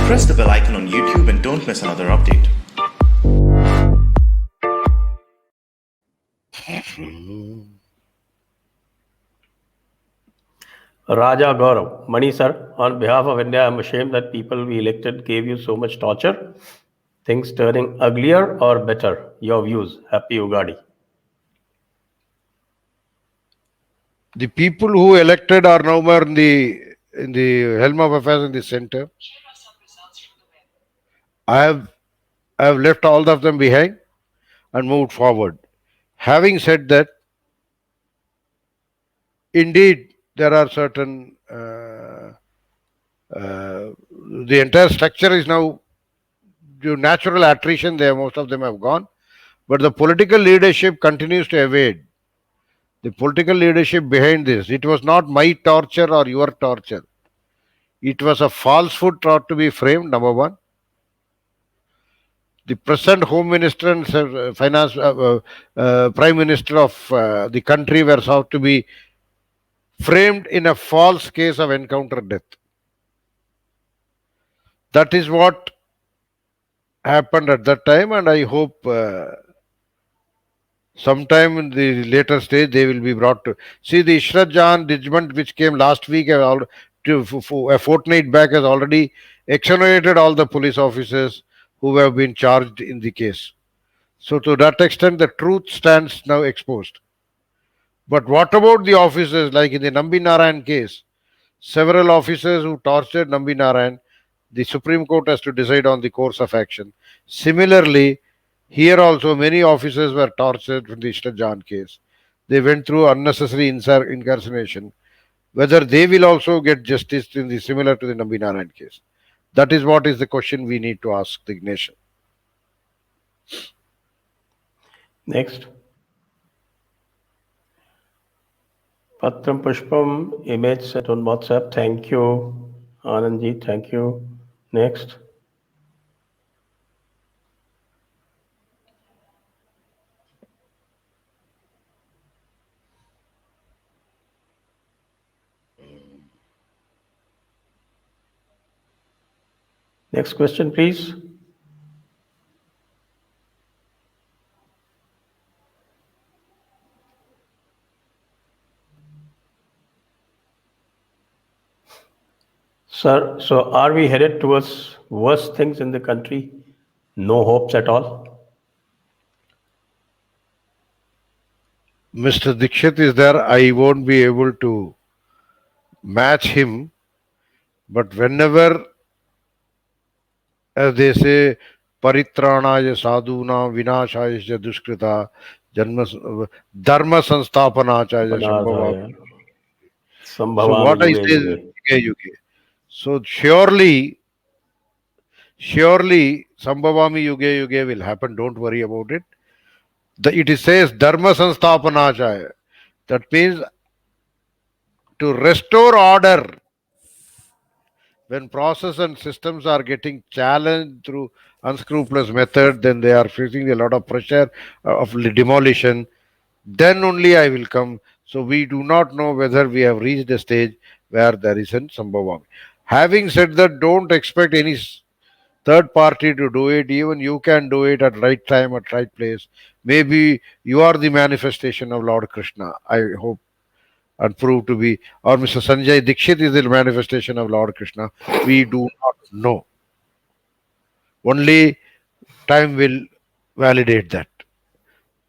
Press the bell icon on YouTube and don't miss another update. Raja Gaurav, Mani sir, on behalf of India, I'm ashamed that people we elected gave you so much torture. Things turning uglier or better? Your views. Happy Ugadi. The people who elected are now more in the helm of affairs in the center. I have left all of them behind and moved forward. Having said that, indeed there are certain the entire structure is now due to natural attrition. There, most of them have gone, but the political leadership continues to evade. The political leadership behind this, it was not my torture or your torture. It was a falsehood thought to be framed, number one. The present Home Minister and Prime Minister of the country were sought to be framed in a false case of encounter death. That is what happened at that time, and I hope sometime in the later stage they will be brought to see the Ishrat Jahan judgment which came last week a fortnight back has already exonerated all the police officers who have been charged in the case. So to that extent the truth stands now exposed. But what about the officers, like in the Nambi Narayan case, several officers who tortured Nambi Narayan, the Supreme Court has to decide on the course of action. Similarly, here also many officers were tortured from the Ishrat Jahan case. They went through unnecessary incarceration. Whether they will also get justice in the similar to the Nambi Narayan case. That is what is the question we need to ask the nation. Next. Patram Pushpam, image set on WhatsApp. Thank you. Anandji, thank you. Next. Next question, please. Sir, so are we headed towards worse things in the country? No hopes at all? Mr. Dikshit is there. I won't be able to match him. But whenever, as they say, Paritranaya sadhuna vinashaya duskrita dharma sansthapanachaya sambhava. So what I say is, so surely Sambhavami Yuge Yuge will happen. Don't worry about it. It says Dharma Sansthapanachaya. That means to restore order when process and systems are getting challenged through unscrupulous method, then they are facing a lot of pressure of demolition. Then only I will come. So we do not know whether we have reached a stage where there is an Sambhavami. Having said that, don't expect any third party to do it. Even you can do it at right time, at right place. Maybe you are the manifestation of Lord Krishna, I hope, and prove to be, or Mr. Sanjay Dikshit is the manifestation of Lord Krishna. We do not know. Only time will validate that.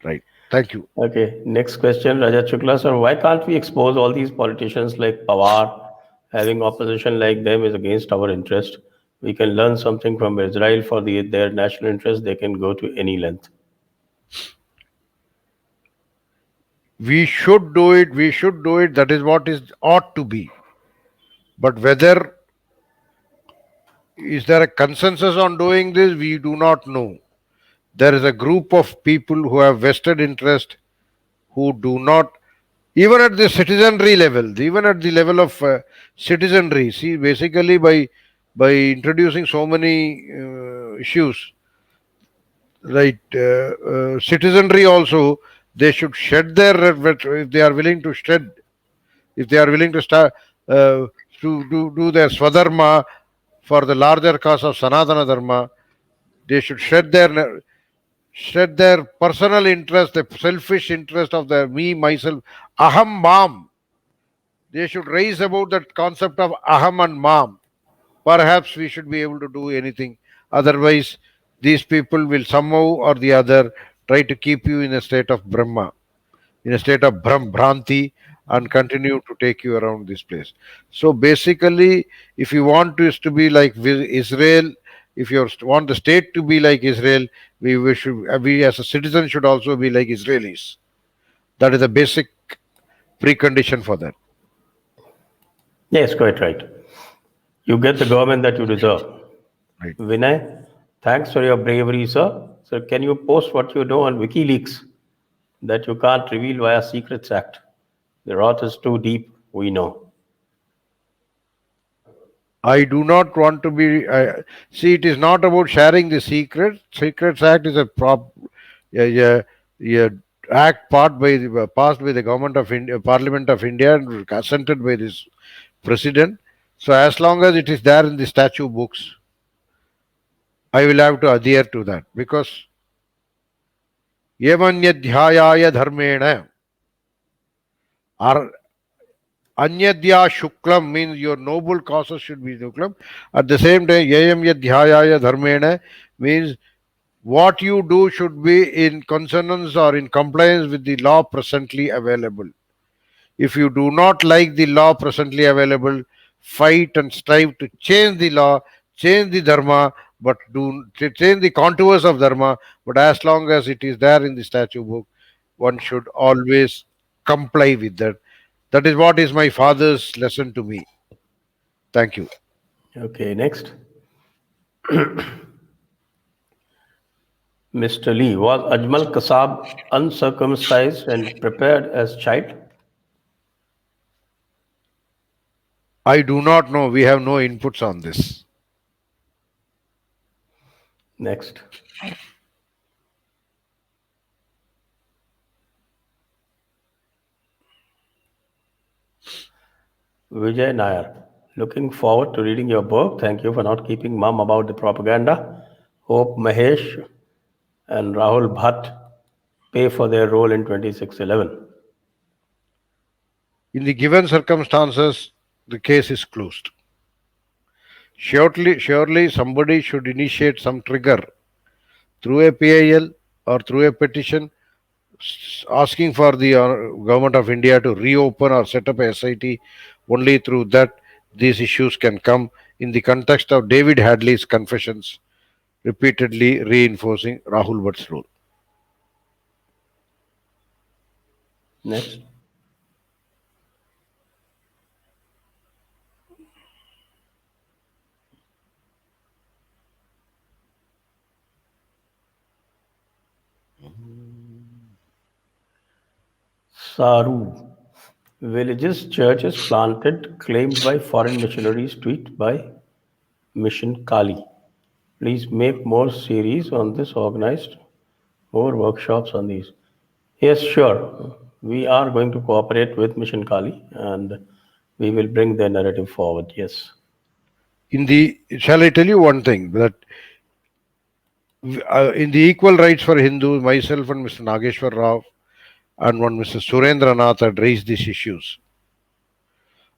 Right. Thank you. Okay. Next question, Raja Chukla sir. Why can't we expose all these politicians like Pawar? Having opposition like them is against our interest. We can learn something from Israel for their national interest. They can go to any length. We should do it. We should do it. That is what is ought to be. But whether is there a consensus on doing this, we do not know. There is a group of people who have vested interest, who do not, even at the citizenry level, even at the level of citizenry. See, basically by introducing so many issues, right? Citizenry also, they should shed their, if they are willing to shed, if they are willing to start to do their swadharma, for the larger cause of Sanatana Dharma. They should shed their personal interest, the selfish interest of their me, myself, aham, mam. They should raise about that concept of aham and mam. Perhaps we should be able to do anything. Otherwise, these people will somehow or the other try to keep you in a state of Brahma, in a state of Bhranti, and continue to take you around this place. So basically, if you want this to be like Israel, if you want the state to be like Israel, we as a citizen should also be like Israelis. That is the basic precondition for that. Yes, quite right. You get the government that you deserve. Right. Vinay, thanks for your bravery, sir. So, can you post what you know on WikiLeaks that you can't reveal via Secrets Act? The wrath is too deep, we know. I do not want to be. See, it is not about sharing the secret. Secrets Act is a act passed by the government of India, Parliament of India, and assented by this president. So as long as it is there in the statute books, I will have to adhere to that because Yevanyadhyayaya dharmena Anyadya Shuklam means your noble causes should be Shuklam. At the same time, Yayam Yadhyayaya Dharmena means what you do should be in consonance or in compliance with the law presently available. If you do not like the law presently available, fight and strive to change the law, change the dharma, but do change the contours of dharma. But as long as it is there in the statute book, one should always comply with that. That is what is my father's lesson to me. Thank you. Okay, next. Mr. Lee, was Ajmal Kasab uncircumcised and prepared as child? I do not know. We have no inputs on this. Next. Vijay Nair, looking forward to reading your book. Thank you for not keeping mum about the propaganda. Hope Mahesh and Rahul Bhatt pay for their role in 2611. In the given circumstances, the case is closed. Surely somebody should initiate some trigger through a PIL or through a petition asking for the government of India to reopen or set up a SIT. Only through that these issues can come in the context of David Hadley's confessions, repeatedly reinforcing Rahul Bhatt's role. Next. Saru. Villages, churches planted, claimed by foreign missionaries, tweet by Mission Kali. Please make more series on this, organized more workshops on these. Yes, sure. We are going to cooperate with Mission Kali and we will bring their narrative forward. Yes. Shall I tell you one thing that in the equal rights for Hindus, myself and Mr. Nageshwar Rao and one Mr. Surendra Nath had raised these issues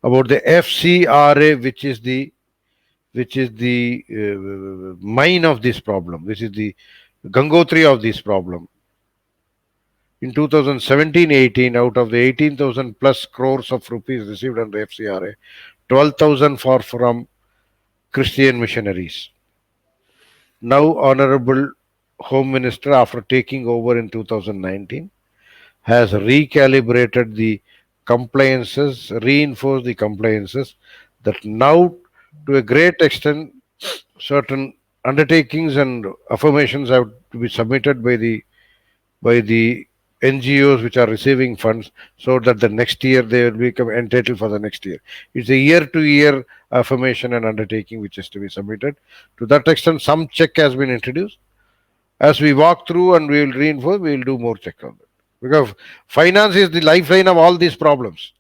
about the FCRA, which is the mine of this problem, which is the Gangotri of this problem. In 2017-18, out of the 18,000 plus crores of rupees received under FCRA, 12,000 from Christian missionaries. Now, Honorable Home Minister, after taking over in 2019, has recalibrated the compliances, reinforced the compliances, that now, to a great extent, certain undertakings and affirmations have to be submitted by the NGOs which are receiving funds, so that the next year they will become entitled for the next year. It's a year-to-year affirmation and undertaking which is to be submitted. To that extent, some check has been introduced. As we walk through and we will reinforce, we will do more check on that. Because finance is the lifeline of all these problems.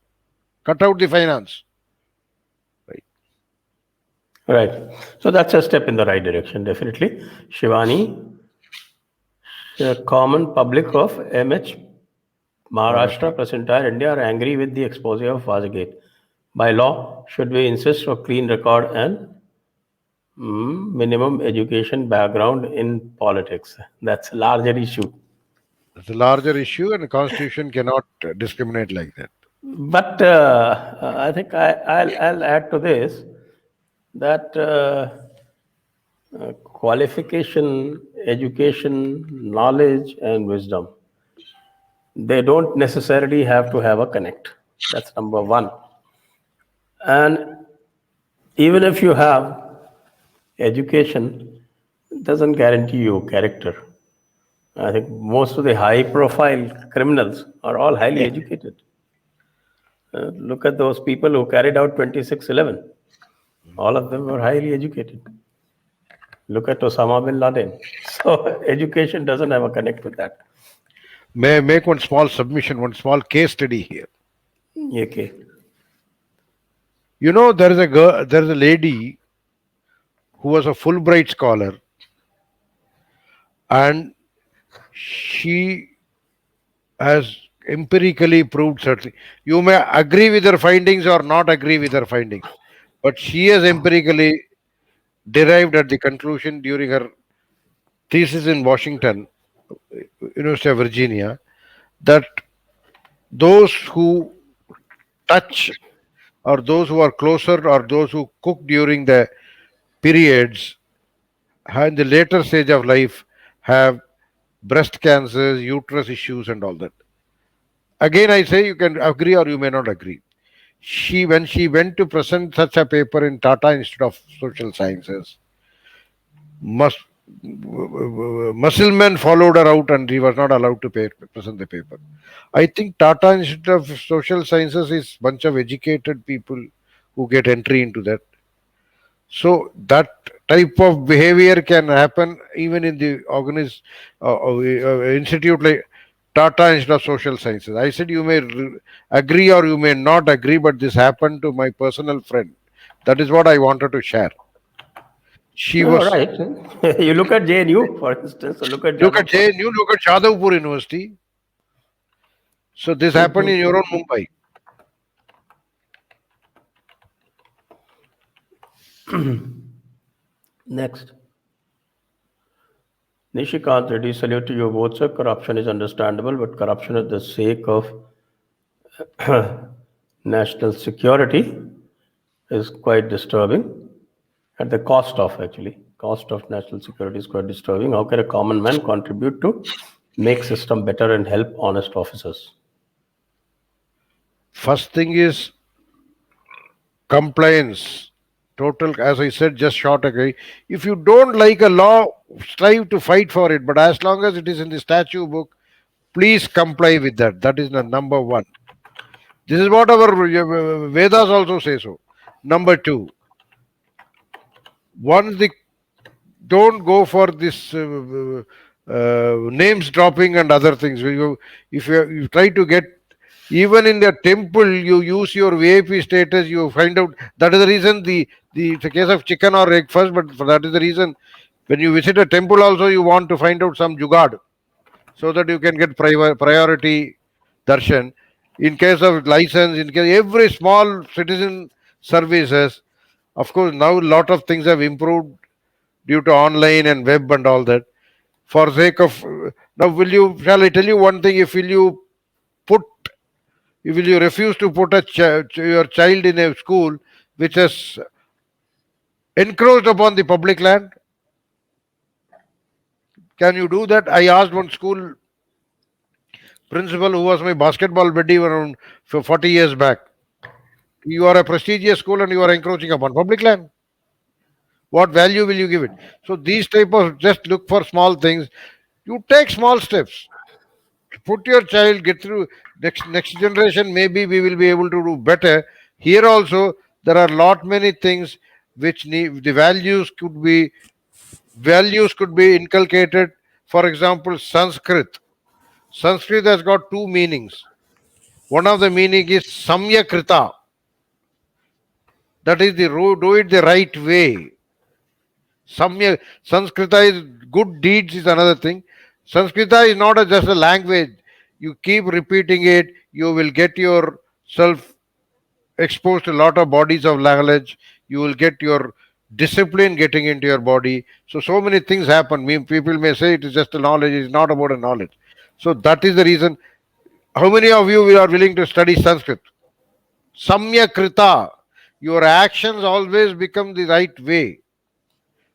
Cut out the finance. Right. Right. So that's a step in the right direction, definitely. Shivani, the common public of MH Maharashtra Maharashtra. plus entire India are angry with the exposure of Vazagate. By law, should we insist on clean record and minimum education background in politics? That's a larger issue. It's a larger issue, and the constitution cannot discriminate like that. But I think I'll add to this that qualification, education, knowledge, and wisdom, they don't necessarily have to have a connect. That's number one. And even if you have education, it doesn't guarantee you character. I think most of the high profile criminals are all highly educated. Look at those people who carried out 26/11. All of them were highly educated. Look at Osama bin Laden. So education doesn't have a connect with that. May I make one small submission, one small case study here? Okay. You know, there is a lady who was a Fulbright scholar, and she has empirically proved certain. You may agree with her findings or not agree with her findings, but she has empirically derived at the conclusion during her thesis in Washington, University of Virginia, that those who touch or those who are closer or those who cook during the periods in the later stage of life have breast cancers, uterus issues, and all that. Again, I say you can agree or you may not agree. When she went to present such a paper in Tata Institute of Social Sciences, mus- musclemen followed her out and he was not allowed to present the paper. I think Tata Institute of Social Sciences is bunch of educated people who get entry into that. So that type of behavior can happen even in the institute like Tata Institute of Social Sciences. I said you may agree or you may not agree, but this happened to my personal friend. That is what I wanted to share. She No, was right. You look at JNU, for instance, or look at look at Jadavpur. JNU, look at Jadavpur University. So this happened in your own Mumbai. Next. Nishikant Reddy, salute to you both, sir. Corruption is understandable, but corruption at the sake of national security is quite disturbing. At the cost of, actually, cost of national security is quite disturbing. How can a common man contribute to make system better and help honest officers? First thing is compliance. Total, as I said, just short agree. If you don't like a law, strive to fight for it. But as long as it is in the statute book, please comply with that. That is the number one. This is what our Vedas also say so. Number two, once the don't go for this names dropping and other things. If you try to get even in the temple, you use your VIP status. You find out that is the reason the case of chicken or egg first, but that is the reason when you visit a temple also you want to find out some jugad so that you can get priority darshan. In case of license, in case every small citizen services, of course now a lot of things have improved due to online and web and all that. For sake of now, shall I tell you one thing? Put will you refuse to put your child in a school which has encroached upon the public land? Can you do that? I asked one school principal who was my basketball buddy around 40 years back. You are a prestigious school and you are encroaching upon public land. What value will you give it? So these type of just look for small things. You take small steps. Put your child, get through next generation. Maybe we will be able to do better. Here also there are lot many things which need the values could be inculcated. For example, Sanskrit. Sanskrit has got two meanings. One of the meaning is Samyakrita. That is the do it the right way. Samya Sanskrita is good deeds is another thing. Sanskrita is not just a language. You keep repeating it, you will get yourself exposed to a lot of bodies of knowledge. You will get your discipline getting into your body. So many things happen. People may say it is just a knowledge. It's not about a knowledge. So that is the reason. How many of you are willing to study Sanskrit? Samyakrita. Your actions always become the right way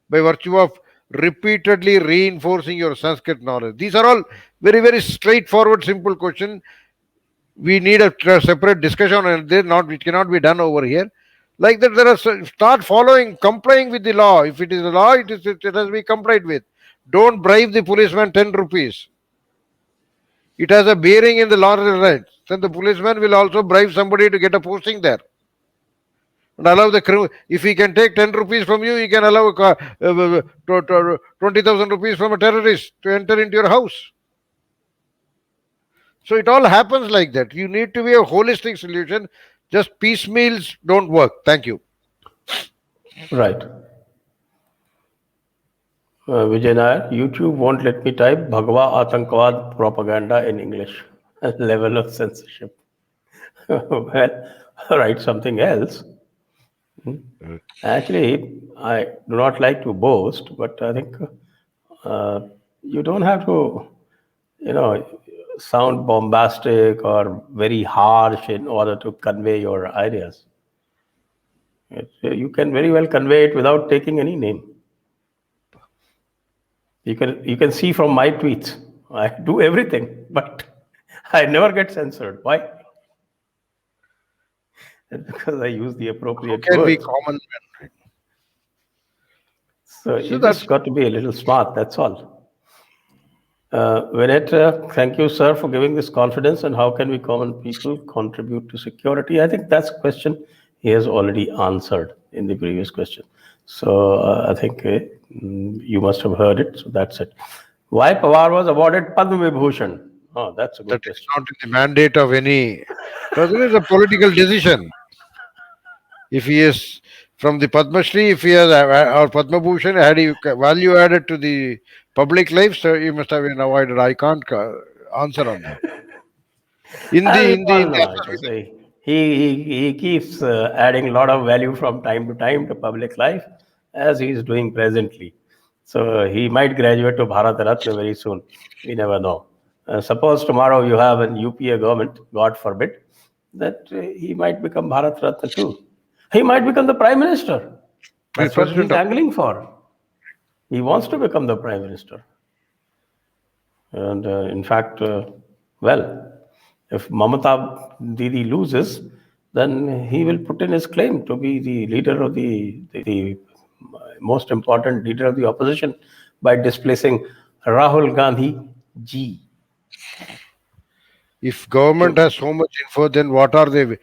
by virtue of repeatedly reinforcing your Sanskrit knowledge. These are all very, very straightforward, simple questions. We need a separate discussion, and it cannot be done over here. Like that, start following, complying with the law. If it is a law, it has to be complied with. Don't bribe the policeman 10 rupees. It has a bearing in the law and rights. Then the policeman will also bribe somebody to get a posting there. And allow the criminal, if he can take 10 rupees from you, he can allow 20,000 rupees from a terrorist to enter into your house. So it all happens like that. You need to be a holistic solution. Just piecemeals don't work. Thank you. Right. Vijay Nair, YouTube won't let me type Bhagwa Atankawad propaganda in English. Level of censorship. Well, write something else. Actually, I do not like to boast, but I think you don't have to, sound bombastic or very harsh in order to convey your ideas. You can very well convey it without taking any name. You can see from my tweets, I do everything, but I never get censored. Why? Because I use the appropriate Can be words. common man. So you just got to be a little smart, that's all. Vinay, thank you, sir, for giving this confidence. And how can we common people contribute to security? I think that's a question he has already answered in the previous question. So I think you must have heard it. So that's it. Why Pawar was awarded Padma Vibhushan? Oh, that's a good That is question. not in the mandate of any. Because it is a political decision. If he is from the Padma Shri, if he has or Padma Bhushan, had he value added to the public life, so he must have been avoided. I can't answer on that. He keeps adding a lot of value from time to time to public life, as he is doing presently. So he might graduate to Bharat Ratna very soon. We never know. Suppose tomorrow you have an UPA government, God forbid, that he might become Bharat Ratna too. He might become the Prime Minister. That's what he's angling for. He wants to become the Prime Minister. And in fact, if Mamata Didi loses, then he will put in his claim to be the leader of the most important leader of the opposition by displacing Rahul Gandhi ji. If government has so much info, then what are they?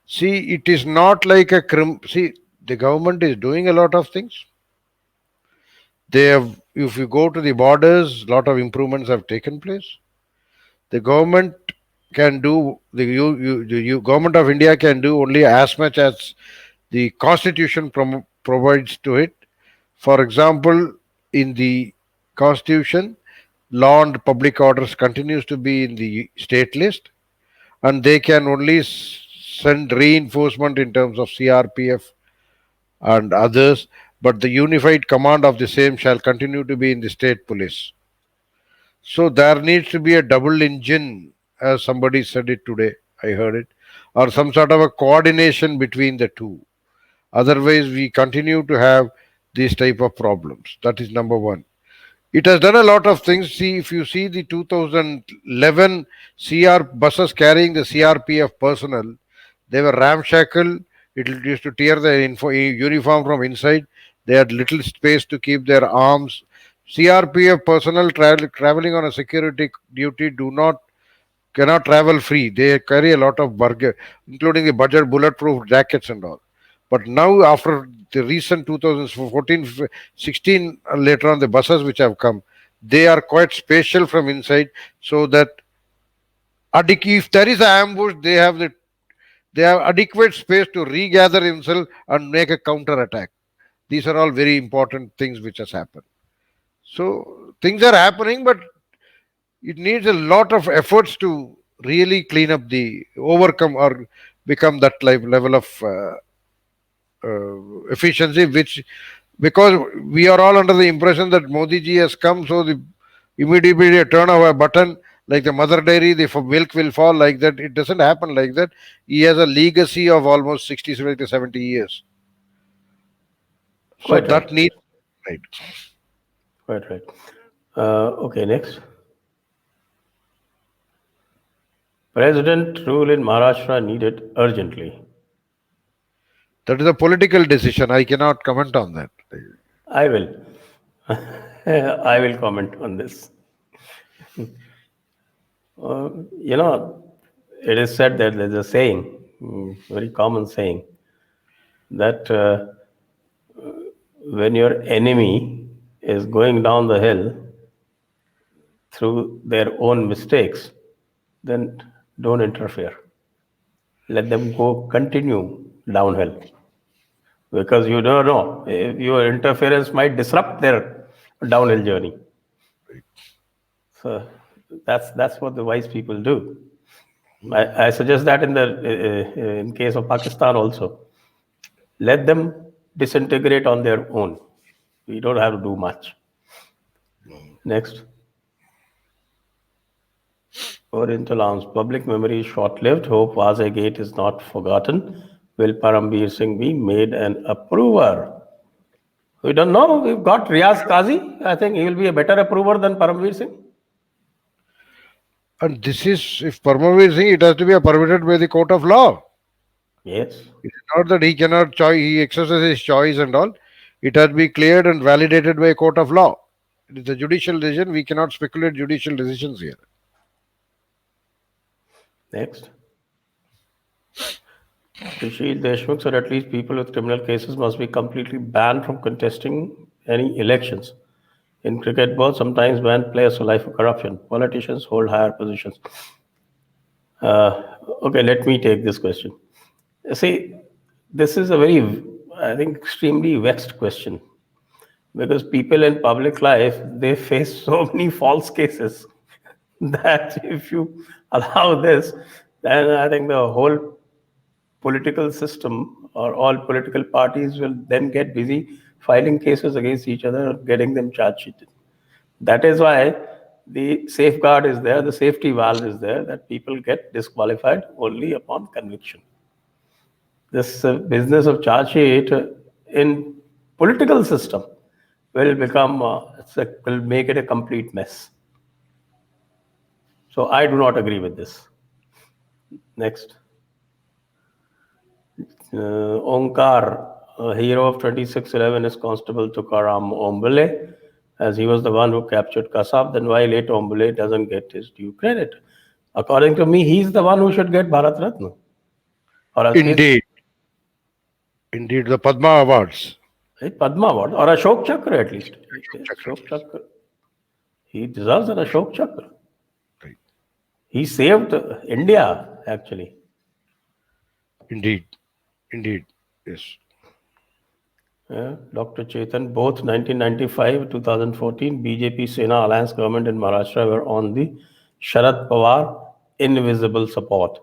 See, it is not like a See, the government is doing a lot of things. They have, if you go to the borders, a lot of improvements have taken place. The government can do, the government of India can do only as much as the constitution provides to it. For example, in the constitution, law and public orders continues to be in the state list, and they can only send reinforcement in terms of CRPF and others, but the unified command of the same shall continue to be in the state police. So there needs to be a double engine, as somebody said it today, I heard it, or some sort of a coordination between the two. Otherwise, we continue to have these type of problems. That is number one. It has done a lot of things. See, if you see the 2011 buses carrying the CRPF personnel, they were ramshackle. It used to tear the uniform from inside. They had little space to keep their arms. CRPF personnel traveling on a security duty cannot travel free. They carry a lot of burger, including the budget bulletproof jackets and all. But now, after the recent 2014, 16, later on the buses which have come, they are quite spatial from inside, so that if there is an ambush, they have they have adequate space to regather himself and make a counter attack. These are all very important things which has happened. So things are happening, but it needs a lot of efforts to really clean up the overcome or become that level of efficiency, which because we are all under the impression that Modi ji has come, so the immediately a turn of a button, like the mother dairy, the milk will fall like that. It doesn't happen like that. He has a legacy of almost 60 to 70 years. So Quite that right. needs, right. Quite right. Okay, next. President rule in Maharashtra needed urgently. That is a political decision. I cannot comment on that. I will. I will comment on this. You know, it is said that there's a saying, very common saying, that when your enemy is going down the hill through their own mistakes, then don't interfere. Let them go continue downhill. Because you don't know, if your interference might disrupt their downhill journey. So that's what the wise people do. I suggest that in case of Pakistan also, let them disintegrate on their own. We don't have to do much. Next, Oriental Arms. Public memory is short-lived. Hope Vazai Gate is not forgotten. Will Parambir Singh be made an approver? We don't know. We've got Riaz Qazi. I think he will be a better approver than Parambir Singh. And this is, if Parmavir Singh, it has to be permitted by the court of law. Yes. It is not that he cannot he exercises his choice and all. It has to be cleared and validated by a court of law. It is a judicial decision. We cannot speculate judicial decisions here. Next. Sushil Deshmukh said at least people with criminal cases must be completely banned from contesting any elections. In cricket board, sometimes banned players for life of corruption. Politicians hold higher positions. Okay, let me take this question. See, this is a very, I think, extremely vexed question because people in public life, they face so many false cases that if you allow this, then I think the whole political system or all political parties will then get busy filing cases against each other or getting them charge sheeted. That is why the safeguard is there, the safety valve is there, that people get disqualified only upon conviction. This business of charge sheet in political system will become, will make it a complete mess. So I do not agree with this. Next. Onkar, a hero of 2611 is Constable Tukaram Ombole, as he was the one who captured Kasab. Then why late Ombole doesn't get his due credit? According to me, he's the one who should get Bharat Ratna. Or Indeed. Indeed, the Padma Awards. Padma Award or Ashok Chakra at least. Ashok Chakra. He deserves an Ashok Chakra. Right. He saved India, actually. Indeed. Indeed. Yes. Dr. Chetan, both 1995, 2014, BJP Sena Alliance government in Maharashtra were on the Sharad Pawar invisible support.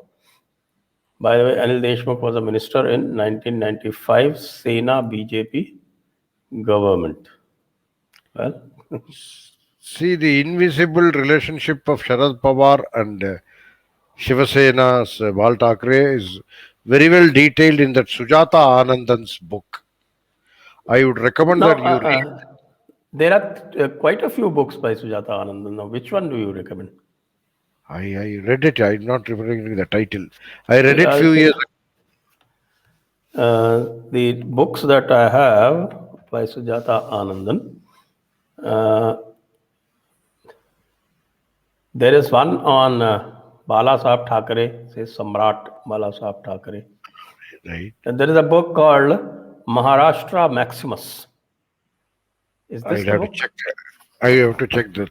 By the way, Anil Deshmukh was a minister in 1995 Sena BJP government. Well, see the invisible relationship of Sharad Pawar and Shiva Sena's Bal Thackeray is very well detailed in that Sujata Anandan's book. I would recommend that you read. There are quite a few books by Sujata Anandan. Now, which one do you recommend? I read it. I'm not remembering the title. I read it few years ago. The books that I have by Sujata Anandan. There is one on Bala Sahib Thackeray, says Samrat Bala Sahib Thackeray. Right. And there is a book called Maharashtra Maximus. Is this I have to check. I have to check that.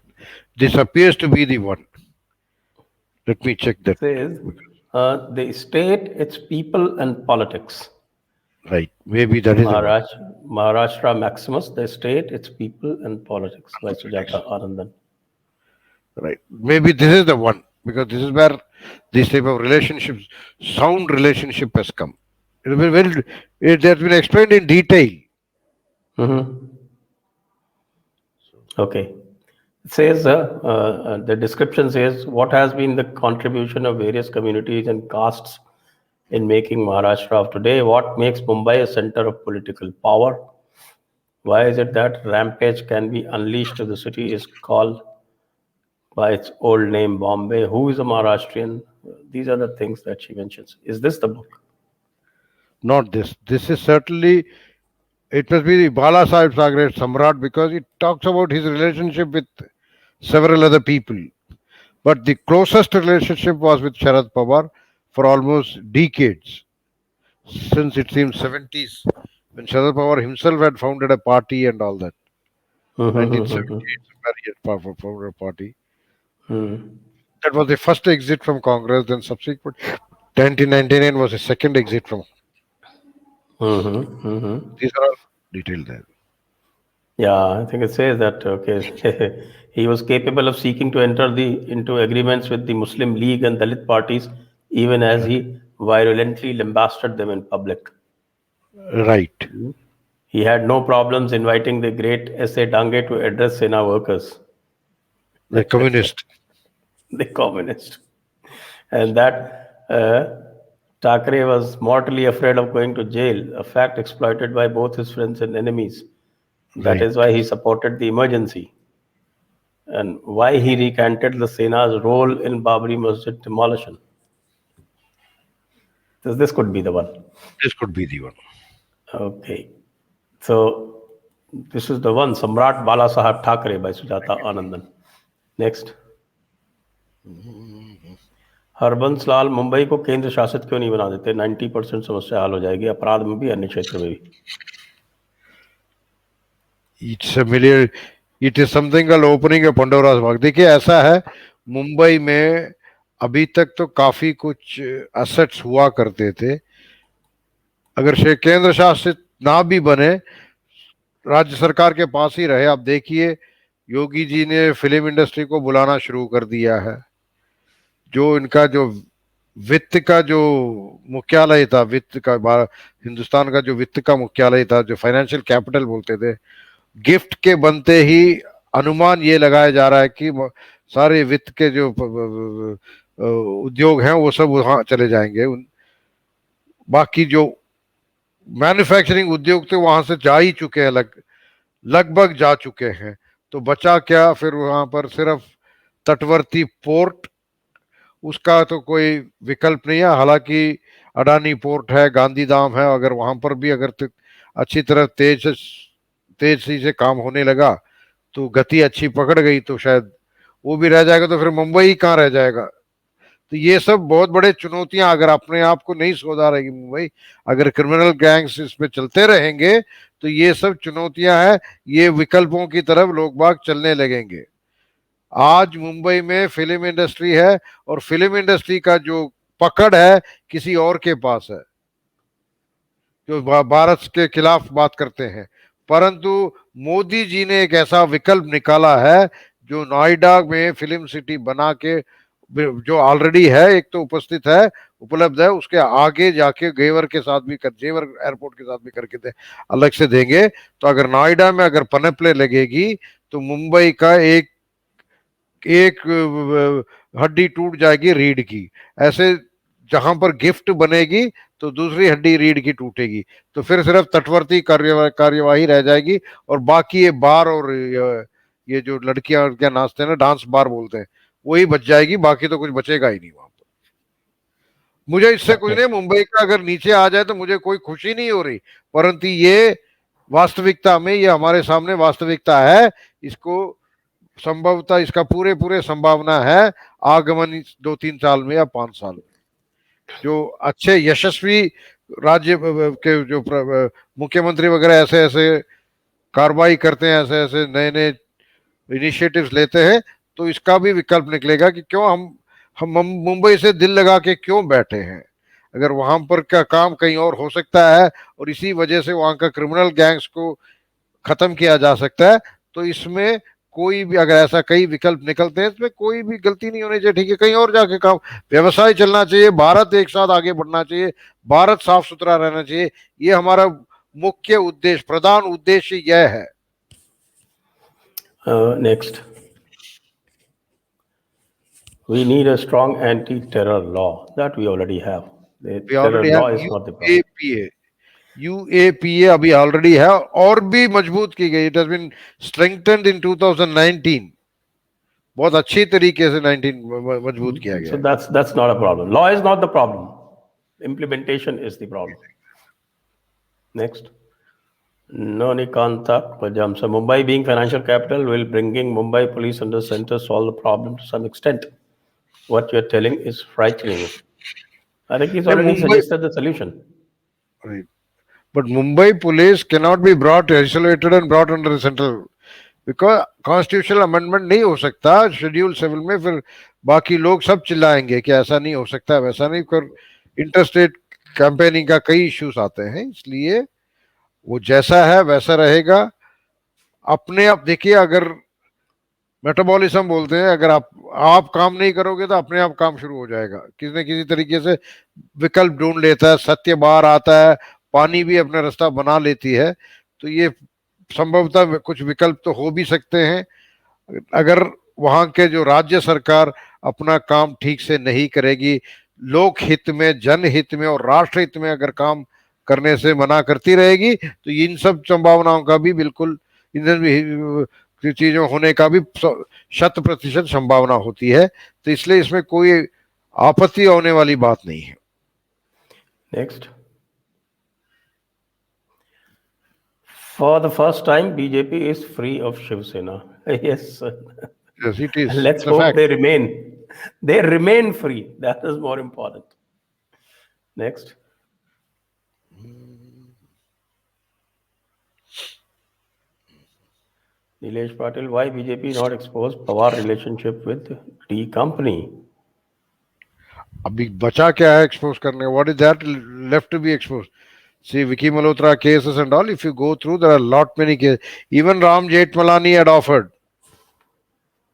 This appears to be the one. Let me check that. Says The state, its people and politics. Right. Maybe that is the one. Maharashtra Maximus, the state, its people and politics by Sujata Anandan. Right. Maybe this is the one because this is where this type of relationships, sound relationship has come. It has been explained in detail. Mm-hmm. Okay. It says, the description says, what has been the contribution of various communities and castes in making Maharashtra of today? What makes Mumbai a center of political power? Why is it that rampage can be unleashed if the city is called by its old name, Bombay? Who is a Maharashtrian? These are the things that she mentions. Is this the book? Not this. This is certainly, it must be the Bala Sahib Sagre Samrat because it talks about his relationship with several other people. But the closest relationship was with Sharad Pawar for almost decades, since it seems 70s, when Sharad Pawar himself had founded a party and all that. 1978, somewhere he had founded a party. That was the first exit from Congress, then subsequent 1999 was the second exit from. These are all detailed there. Yeah, I think it says that, okay, he was capable of seeking to enter into agreements with the Muslim League and Dalit parties, even as he virulently lambasted them in public. Right. He had no problems inviting the great S.A. Dange to address Sena workers, The communist. the communist. And that Thackeray was mortally afraid of going to jail, a fact exploited by both his friends and enemies. That is why he supported the emergency and why he recanted the Sena's role in Babri Masjid demolition. This could be the one. This could be the one. Okay. So this is the one, Samrat Bala Saheb Thackeray by Sujata Anandan. Next. Harbans Lal Mumbai को केंद्र शासित क्यों नहीं बना देते? 90% समस्या हल हो जाएगी, अपराध में भी, अन्य क्षेत्र में भी. It is something called opening a Pandora's box. देखिए ऐसा है, मुंबई में अभी तक तो काफी कुछ एसेट्स हुआ करते थे. अगर केंद्र शासित ना भी बने, राज्य सरकार के पास ही रहे. आप देखिए योगी जी ने फिल्म इंडस्ट्री को बुलाना शुरू कर दिया है. जो इनका जो वित्त का जो मुख्यालय था, वित्त का हिंदुस्तान का जो वित्त का मुख्यालय था, जो फाइनेंशियल कैपिटल बोलते थे, गिफ्ट के बनते ही अनुमान ये लगाया जा रहा है कि सारे वित्त के जो उद्योग हैं वो सब वहां चले जाएंगे. बाकी जो मैन्युफैक्चरिंग उद्योग थे वहां से जा ही चुके हैं, लगभग जा चुके हैं. तो बचा क्या फिर वहां पर? सिर्फ तटवर्ती पोर्ट, उसका तो कोई विकल्प नहीं है. हालांकि अडानी पोर्ट है, गांधीधाम है, अगर वहां पर भी अगर अच्छी तरह तेजी से काम होने लगा तो गति अच्छी पकड़ गई तो शायद वो भी रह जाएगा. तो फिर मुंबई कहाँ रह जाएगा? तो ये सब बहुत बड़े चुनौतियां, अगर अपने आप को नहीं सुधार रहेगी मुंबई, अगर क्रिमिनल गैंग्स इसमें चलते रहेंगे तो ये सब चुनौतियां हैं. ये विकल्पों की तरफ लोग बाग चलने लगेंगे. आज मुंबई में फिल्म इंडस्ट्री है और फिल्म इंडस्ट्री का जो पकड़ है किसी और के पास है, जो भारत के खिलाफ बात करते हैं. परंतु मोदी जी ने एक ऐसा विकल्प निकाला है जो नोएडा में फिल्म सिटी बना के, जो ऑलरेडी है, एक तो उपस्थित है, उपलब्ध है, उसके आगे जाके जेवर के साथ भी जेवर एयरपोर्ट के साथ भी करके अलग से देंगे. तो अगर नोएडा में अगर पनपले लगेगी तो मुंबई का एक हड्डी टूट जाएगी रीढ़ की. ऐसे जहां पर गिफ्ट बनेगी तो दूसरी हड्डी रीढ़ की टूटेगी. तो फिर सिर्फ तटवर्ती कार्यवाही रह जाएगी और बाकी ये बार और ये जो लड़कियां नाचते हैं ना, डांस बार बोलते हैं, वही बच जाएगी. बाकी तो कुछ बचेगा ही नहीं वहां पर. मुझे इससे कुछ नहीं, मुंबई का अगर नीचे आ जाए तो मुझे कोई खुशी नहीं हो रही, परंतु ये वास्तविकता में, ये हमारे सामने वास्तविकता है. इसको संभवतः इसका पूरे संभावना है आगमन 2-3 साल में या 5 साल में. जो अच्छे यशस्वी राज्य के जो मुख्यमंत्री वगैरह ऐसे कार्रवाई करते हैं, ऐसे नए इनिशिएटिव्स लेते हैं, तो इसका भी विकल्प निकलेगा कि क्यों हम मुंबई से दिल लगा के क्यों बैठे हैं? अगर वहां पर का काम कहीं और हो सकता है और इसी वजह से वहां का क्रिमिनल गैंग्स को खत्म किया जा सकता है, तो इसमें कोई भी अगर ऐसा कई विकल्प निकलते हैं, इसमें कोई भी गलती नहीं होनी चाहिए। ठीक है, कहीं और जाके काम, व्यवसाय चलना चाहिए, भारत एक साथ आगे बढ़ना चाहिए, भारत साफ सुथरा रहना चाहिए। ये हमारा मुख्य उद्देश्य, प्रधान उद्देश्य यह है। Next, we need a strong anti-terror law that we already have. The We terror already law have is not the problem. UAPA अभी ऑलरेडी है और भी मजबूत की गई। इट हैज बीन स्ट्रेंथेंड इन 2019, बहुत अच्छी तरीके से 19 मजबूत किया गया। So that's not a problem. Law is not the problem. Implementation is the problem. Next. Nonikanta Pajamsa. Mumbai being financial capital will bringing Mumbai police under center solve the problem to some extent. What you're telling is frightening. I think he's already suggested the solution. Right. But Mumbai police cannot be brought isolated and brought under the central, because constitutional amendment नहीं हो सकता schedule 7 में, फिर बाकी लोग सब चिल्लाएंगे कि ऐसा नहीं हो सकता, वैसा नहीं। फिर इंटरस्टेट कैंपेनिंग का कई इश्यूज आते हैं, इसलिए वो जैसा है वैसा रहेगा। अपने आप देखिए, अगर मेटाबॉलिज्म बोलते हैं, अगर आप काम नहीं करोगे तो अपने आप काम शुरू हो जाएगा। किसी न किसी तरीके से विकल्प ढूंढ लेता है, सत्य बाहर आता है, पानी भी अपना रास्ता बना लेती है। तो ये संभवतः कुछ विकल्प तो हो भी सकते हैं, अगर वहां के जो राज्य सरकार अपना काम ठीक से नहीं करेगी, लोक हित में, जनहित में और राष्ट्र हित में अगर काम करने से मना करती रहेगी, तो इन सब संभावनाओं का भी बिल्कुल, इन चीजों होने का भी 100% संभावना होती है। तो इसलिए इसमें कोई आपत्ति होने वाली बात नहीं है। Next. For the first time, BJP is free of Shiv Sena. Yes. Yes, it is. Let's hope they remain. They remain free. That is more important. Next. Nilesh Patil, why BJP not expose Pawar relationship with D company? अभी बचा क्या है expose करने? What is that left to be expose? See, Vicky Malhotra cases and all, if you go through, there are a lot many cases. Even Ram Jethmalani had offered.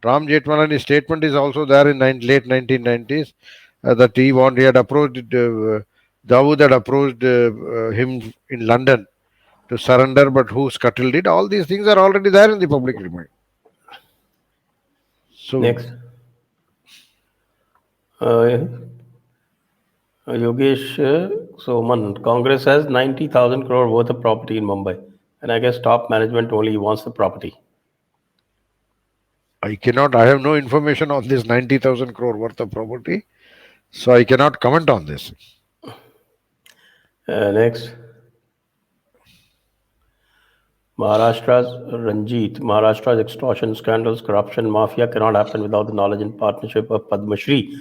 Ram Jethmalani's statement is also there in late 1990s, that he had approached, Dawood had approached him in London to surrender, but who scuttled it? All these things are already there in the public domain. So Next. Yogesh Soman, Congress has 90,000 crore worth of property in Mumbai, and I guess top management only wants the property. I have no information on this 90,000 crore worth of property, so I cannot comment on this. Next. Maharashtra's Ranjit, Maharashtra's extortion scandals, corruption, mafia cannot happen without the knowledge and partnership of Padma Shri.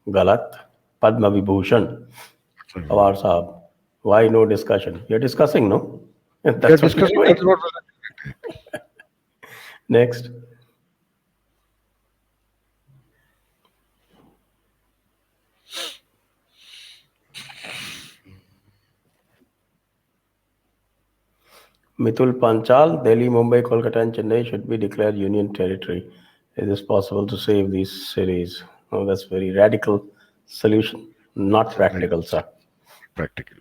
Galat. Padma Vibhushan. Pawar Sahab. Why no discussion? You're discussing, no? That's what you're doing. Next. Mitul Panchal, Delhi, Mumbai, Kolkata and Chennai should be declared union territory. Is it possible to save these cities? Oh, that's very radical solution. Not practical, sir. Practical.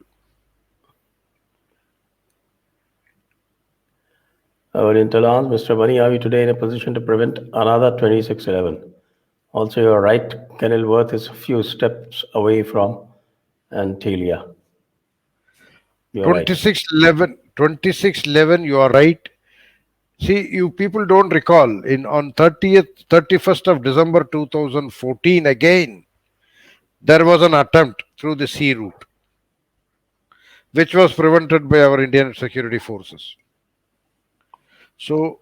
Our intelligence, Mr. Bani, are we today in a position to prevent another 2611? Also, you're right, Kenilworth is a few steps away from Antilia. 2611, you are right. See, you people don't recall, on 31st of December 2014, again, there was an attempt through the sea route, which was prevented by our Indian security forces. So,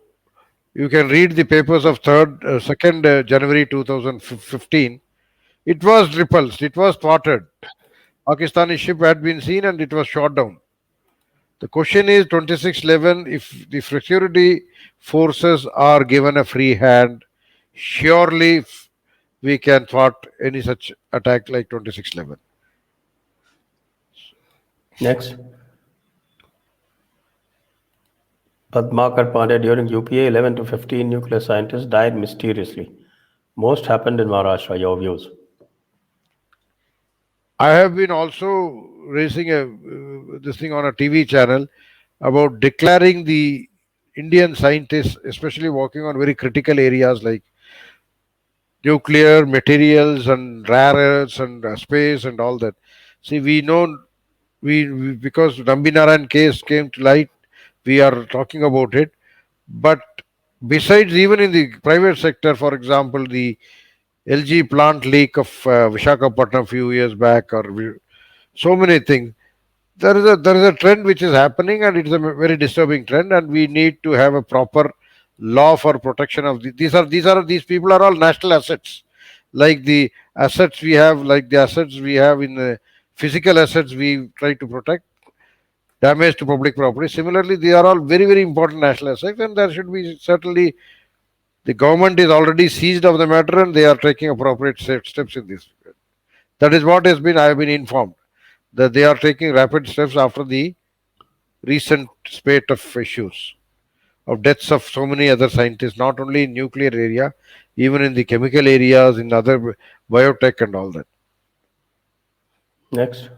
you can read the papers of 2nd January 2015. It was repulsed, it was thwarted. Pakistani ship had been seen and it was shot down. The question is 2611, if the security forces are given a free hand, surely we can thwart any such attack like 2611. Next. Padmakar Pandey, during UPA, 11 to 15 nuclear scientists died mysteriously. Most happened in Maharashtra. Your views? I have been also raising this thing on a TV channel about declaring the Indian scientists, especially working on very critical areas like nuclear materials and rare earths and space and all that. See, we know because Nambinaran case came to light, we are talking about it. But besides, even in the private sector, for example, the LG plant leak of Visakhapatnam a few years back, or so many things. There is a trend which is happening, and it is a very disturbing trend, and we need to have a proper law for protection of these people are all national assets, like the assets we have, like the assets we have in the physical assets we try to protect. Damage to public property. Similarly, they are all very, very important national assets, and there should be certainly the government is already seized of the matter, and they are taking appropriate steps in this. That is what I have been informed, that they are taking rapid steps after the recent spate of issues of deaths of so many other scientists, not only in nuclear area, even in the chemical areas, in other biotech and all that. Next.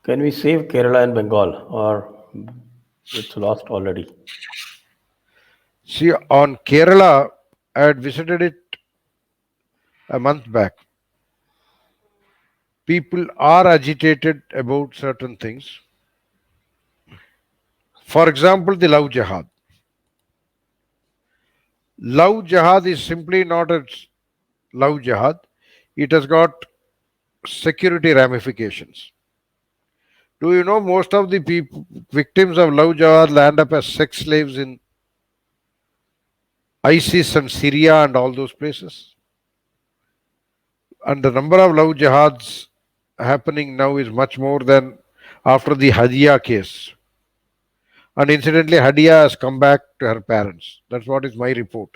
Can we save Kerala and Bengal, or it's lost already? See, on Kerala, I had visited it a month back. People are agitated about certain things. For example, the love jihad. Love jihad is simply not a love jihad. It has got security ramifications. Do you know most of the people victims of love jihad land up as sex slaves in ISIS and Syria and all those places? And the number of love jihads happening now is much more than after the Hadia case. And incidentally, Hadia has come back to her parents. That's what is my report.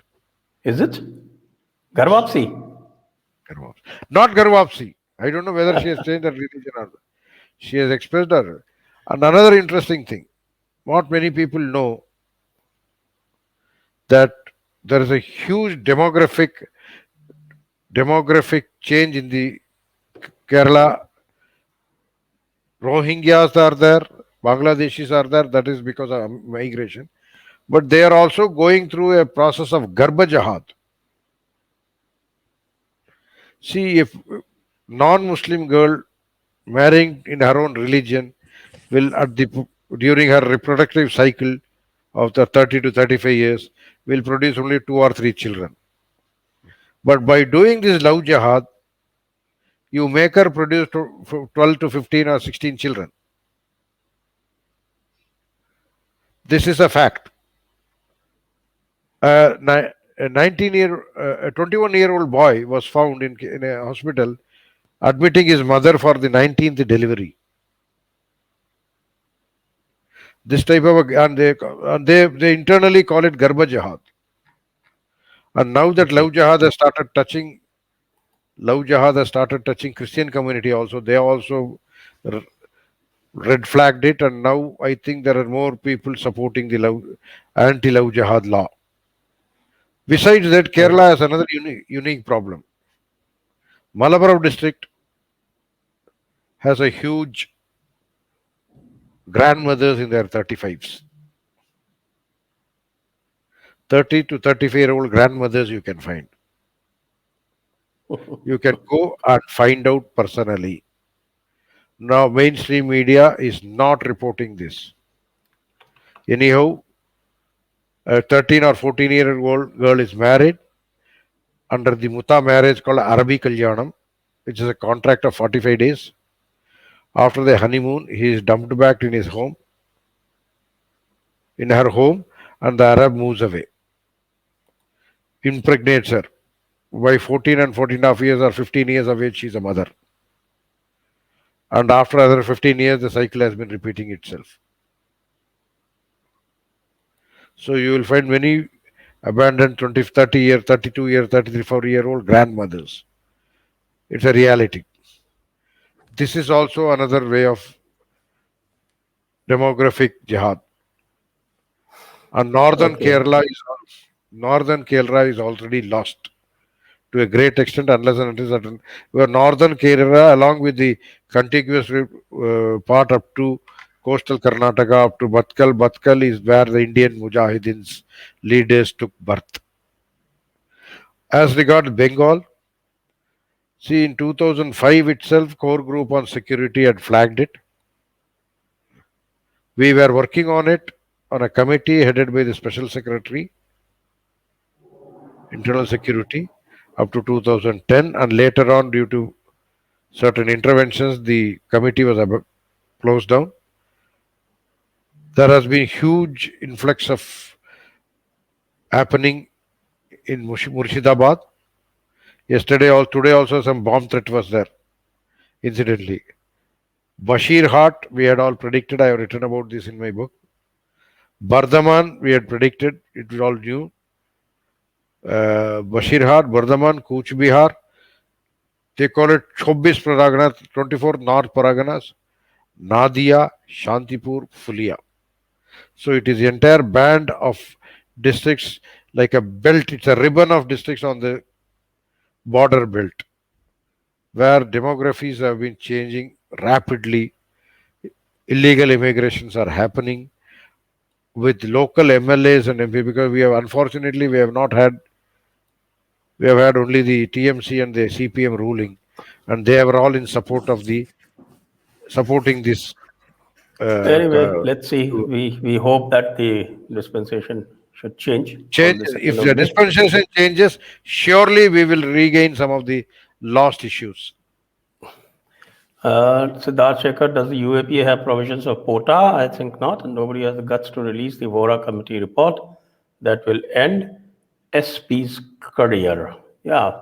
Is it? Garvapsi? Not Garvapsi. I don't know whether she has changed her religion or not. She has expressed her. And another interesting thing, what many people know, that there is a huge demographic change in the Kerala. Rohingyas are there, Bangladeshis are there. That is because of migration. But they are also going through a process of Garbha Jihad. See, if non-Muslim girl marrying in her own religion will during her reproductive cycle of the 30 to 35 years will produce only 2 or 3 children. But by doing this love jihad, you make her produce 12 to 15 or 16 children. This is a fact. A 21-year-old boy was found in a hospital admitting his mother for the 19th delivery. This type of and they internally call it Garbha Jihad. And now that love jihad has started touching Christian community also. They also red flagged it, and now I think there are more people supporting the anti-love jihad law. Besides that, Kerala has another unique problem. Malappuram district has a huge grandmothers in their 35s. 30 to 35-year-old grandmothers you can find. You can go and find out personally. Now, mainstream media is not reporting this. Anyhow, a 13 or 14-year-old girl is married under the Mutta marriage called Arabi Kalyanam, which is a contract of 45 days. After the honeymoon, he is dumped back in her home, and the Arab moves away. Impregnates her. By 14 and 14 and a half years or 15 years of age, she is a mother. And after another 15 years, the cycle has been repeating itself. So you will find many abandoned 20, 30 year, 32 year, 33, 4-year-old grandmothers. It's a reality. This is also another way of demographic jihad. And Okay. northern Kerala is already lost to a great extent, unless and until certain. Where northern Kerala, along with the contiguous part up to coastal Karnataka, up to Batkal. Batkal is where the Indian Mujahideen's leaders took birth. As regards Bengal, see, in 2005 itself, core group on security had flagged it. We were working on it on a committee headed by the Special Secretary, Internal Security, up to 2010, and later on, due to certain interventions, the committee was closed down. There has been huge influx of happening in Murshidabad. Yesterday or today also some bomb threat was there, incidentally. Bashir Hat, we had all predicted. I have written about this in my book. Bardhaman, we had predicted. It was all new. Bashir Hat, Bardhaman, Kuch Bihar. They call it 24 Paraganas, 24 North Paraganas, Nadia, Shantipur, Fulia. So it is the entire band of districts, like a belt. It's a ribbon of districts on the border belt, where demographies have been changing rapidly. Illegal immigrations are happening with local MLAs and MP, because unfortunately we have had only the TMC and the CPM ruling, and they are all in support of supporting this. Anyway, let's see. We hope that the dispensation should change on the If 2nd the of May. dispensation changes, surely we will regain some of the lost issues. Siddharth Shekhar, does the UAP have provisions of POTA? I think not. And nobody has the guts to release the VORA committee report that will end SP's career. Yeah.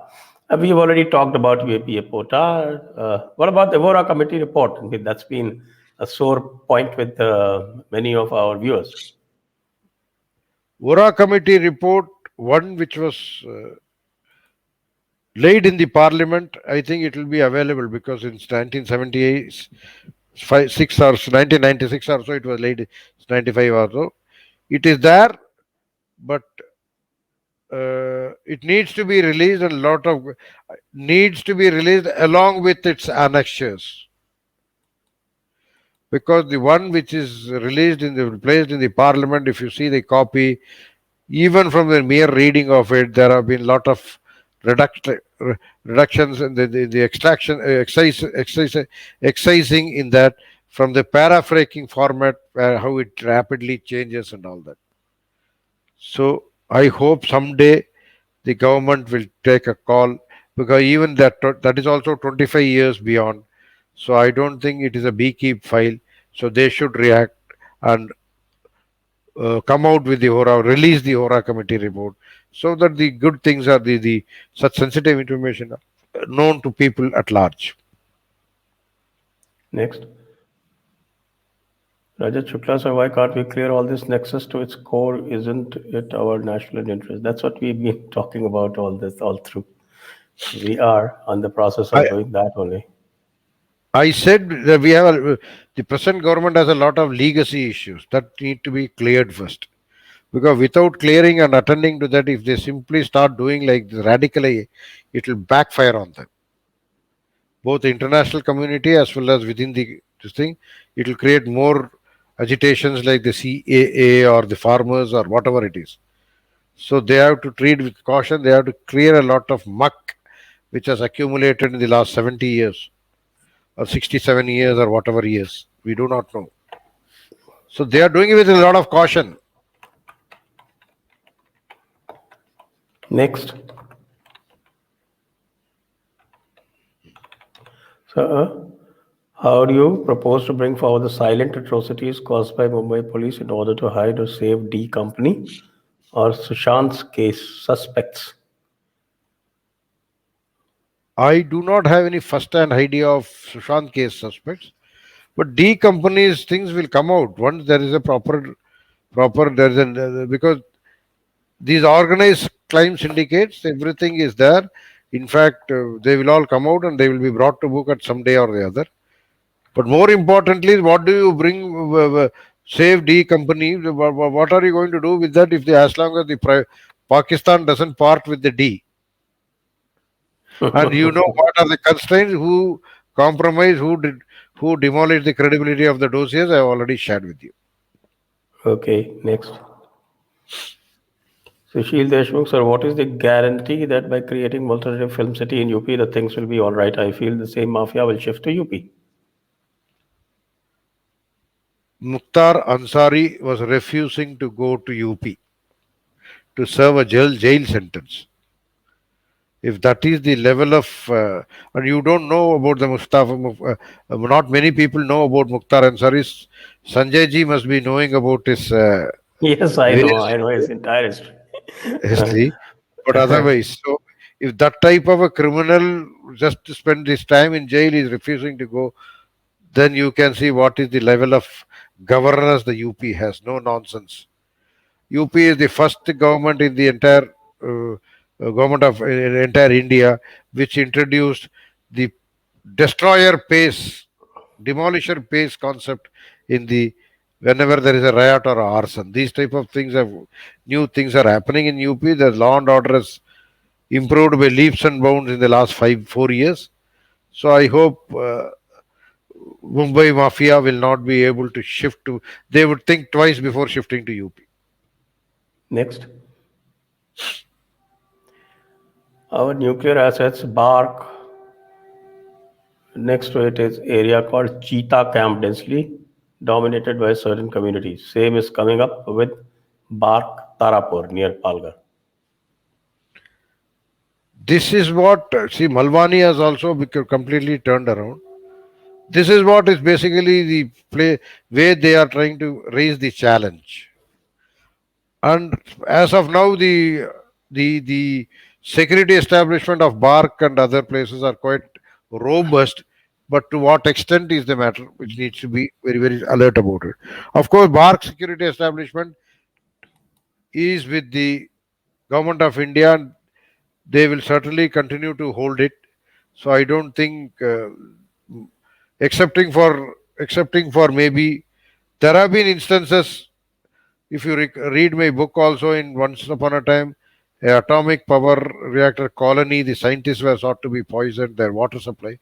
We've already talked about UAP POTA. What about the VORA committee report? I mean, that's been a sore point with many of our viewers. VORA committee report, one which was laid in the parliament, I think it will be available, because in 1978, 1996 or so, it was laid, 95 or so. It is there, but it needs to be released, and needs to be released along with its annexures. Because the one which is placed in the parliament, if you see the copy, even from the mere reading of it, there have been a lot of reductions in the extraction, excising in that, from the paraphrasing format, how it rapidly changes and all that. So I hope someday the government will take a call, because even that is also 25 years beyond. So I don't think it is a beekeep file. So they should react and come out with release the VORA committee report, so that the good things are the such sensitive information known to people at large. Next. Rajat Shukla, sir, why can't we clear all this nexus to its core? Isn't it our national interest? That's what we've been talking about all through. We are on the process of doing that only. I said that the present government has a lot of legacy issues that need to be cleared first. Because without clearing and attending to that, if they simply start doing like this radically, it will backfire on them. Both the international community as well as within this thing, it will create more agitations like the CAA or the farmers or whatever it is. So they have to treat with caution. They have to clear a lot of muck which has accumulated in the last 70 years or 67 years or whatever years. We do not know. So they are doing it with a lot of caution. Next. So, how do you propose to bring forward the silent atrocities caused by Mumbai police in order to hide or save D Company or Sushant's case suspects? I do not have any first-hand idea of Sushant case suspects, but D Company's things will come out once there is a proper because These organized crime syndicates, everything is there. In fact, they will all come out and they will be brought to book at some day or the other. But more importantly, what do you bring? Save D company. What are you going to do with that if as long as Pakistan doesn't part with the D? And you know what are the constraints? Who compromise? Who demolished the credibility of the dossiers? I have already shared with you. Okay, next. Sushil Deshmukh, sir, what is the guarantee that by creating alternative film city in UP, the things will be all right? I feel the same mafia will shift to UP. Mukhtar Ansari was refusing to go to UP to serve a jail sentence. If that is the level of, and you don't know about the not many people know about Mukhtar Ansari. Sanjay ji must be knowing about his Yes, I various know his entire history. history. But otherwise, so if that type of a criminal just to spend his time in jail is refusing to go, then you can see what is the level of governance the UP has. No nonsense. UP is the first government in the entire government of entire India which introduced the destroyer pace, demolisher pace concept in the whenever there is a riot or arson. These type of things have new things are happening in UP. The law and order has improved by leaps and bounds in the last 4 years. So I hope Mumbai Mafia will not be able to shift to. They would think twice before shifting to UP. Next. Our nuclear assets, Bark. Next to it is area called Cheetah Camp, densely dominated by certain communities. Same is coming up with Bark Tarapur near Palghar. This is what see Malwani has also become completely turned around. This is what is basically the play way they are trying to raise the challenge. And as of now, the security establishment of Bark and other places are quite robust. But to what extent is the matter which needs to be very, very alert about it. Of course, Bark security establishment is with the government of India and they will certainly continue to hold it. So I don't think, excepting for maybe there have been instances. If you read my book also in Once Upon a Time, atomic power reactor colony, the scientists were thought to be poisoned, their water supply.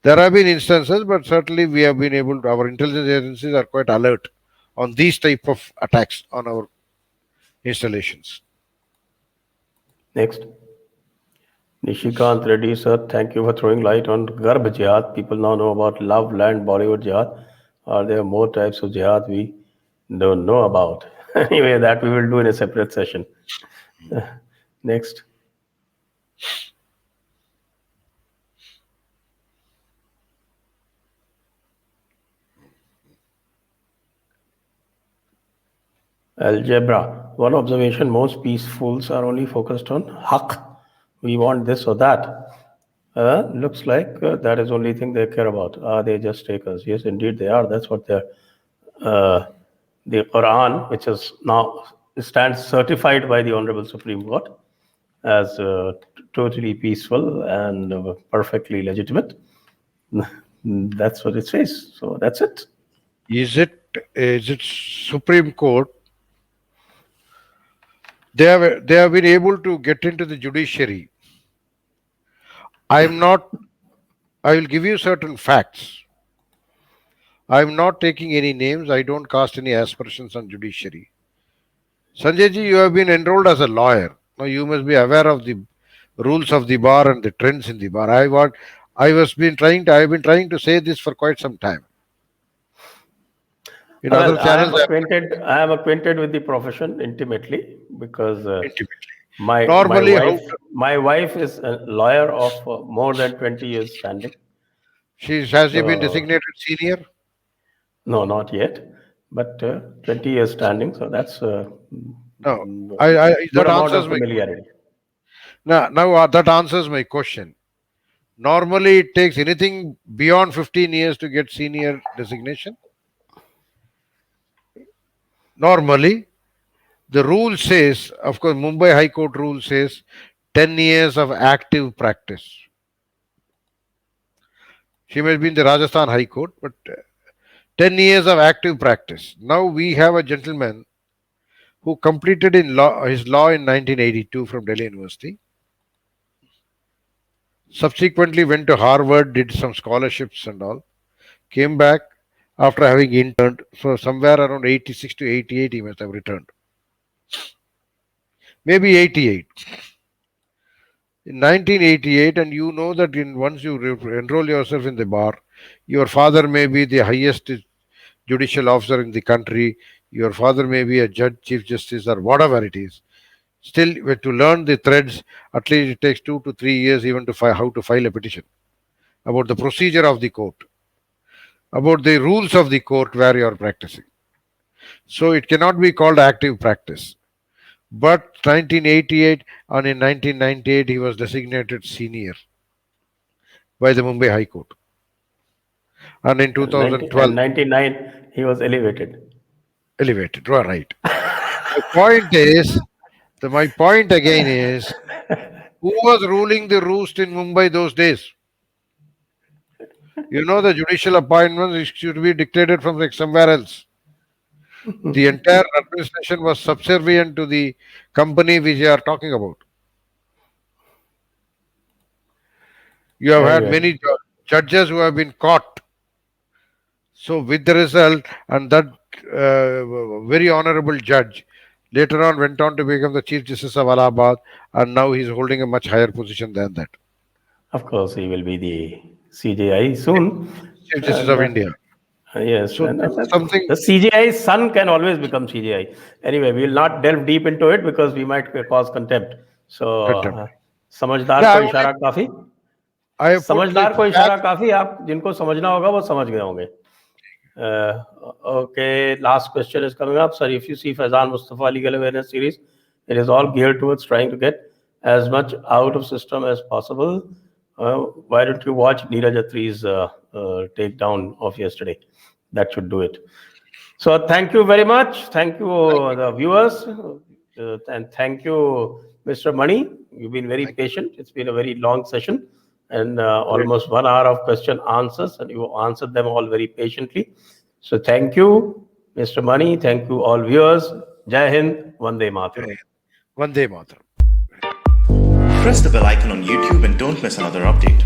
There have been instances, but certainly we have been able to, our intelligence agencies are quite alert on these type of attacks on our installations. Next. Nishikant Reddy, sir, thank you for throwing light on Garbh Jihad. People now know about Love, Land, Bollywood Jihad. Are there more types of jihad we don't know about? Anyway, that we will do in a separate session. Next. Algebra. One observation, most peacefuls are only focused on haq. We want this or that. Looks like that is the only thing they care about. Are they just takers? Yes, indeed they are. That's what they're. The Quran, which is now stands certified by the Honorable Supreme Court as totally peaceful and perfectly legitimate. That's what it says. So that's it. Is it Supreme Court? They have been able to get into the judiciary. I will give you certain facts. I'm not taking any names. I don't cast any aspersions on judiciary. Sanjay ji, you have been enrolled as a lawyer. Now you must be aware of the rules of the bar and the trends in the bar. I've been trying to say this for quite some time. In other channels, I am acquainted with the profession intimately because normally my wife is a lawyer of more than 20 years standing. Has she been designated senior? No, not yet, but 20 years standing. So that's no. That answers my familiarity. Now that answers my question. Normally, it takes anything beyond 15 years to get senior designation. Normally, The rule says, of course, Mumbai High Court rule says 10 years of active practice. She may be in the Rajasthan High Court, but 10 years of active practice. Now we have a gentleman who completed his law in 1982 from Delhi University. Subsequently went to Harvard, did some scholarships and all. Came back after having interned. So somewhere around 86 to 88 he must have returned. Maybe 88. In 1988, and you know that once you enroll yourself in the bar, your father may be the highest judicial officer in the country, your father may be a judge, chief justice, or whatever it is. Still, to learn the threads, at least it takes 2 to 3 years even to how to file a petition, about the procedure of the court, about the rules of the court where you are practicing. So it cannot be called active practice. But 1988 and in 1998 he was designated senior by the Mumbai High Court. And in 2012, 99, he was elevated. elevated. You are right. My point again is, who was ruling the roost in Mumbai those days? You know, the judicial appointments should be dictated from like somewhere else. The entire administration was subservient to the company which you are talking about. You have had many judges who have been caught. So with the result, and that very honorable judge later on went on to become the Chief Justice of Allahabad, and now he's holding a much higher position than that. Of course, he will be the CJI soon. Chief Justice of India. Yes, So something. The CJI's son can always become CJI. Anyway, we will not delve deep into it because we might cause contempt. So, समझदार को इशारा काफी. समझदार को इशारा काफी. आप जिनको समझना होगा वो समझ गए होंगे. Okay, last question is coming up. Sir, if you see Faizan Mustafa Legal Awareness Series, it is all geared towards trying to get as much out of system as possible. Why don't you watch Neeraj Atri's takedown of yesterday? That should do it. So thank you very much. Thank you, the viewers. And thank you, Mr. Mani. You've been very patient. It's been a very long session and almost 1 hour of question answers, and you answered them all very patiently. So thank you, Mr. Mani. Thank you, all viewers. Jai Hind. Vande Mataram. Vande Mataram. Press the bell icon on YouTube and don't miss another update.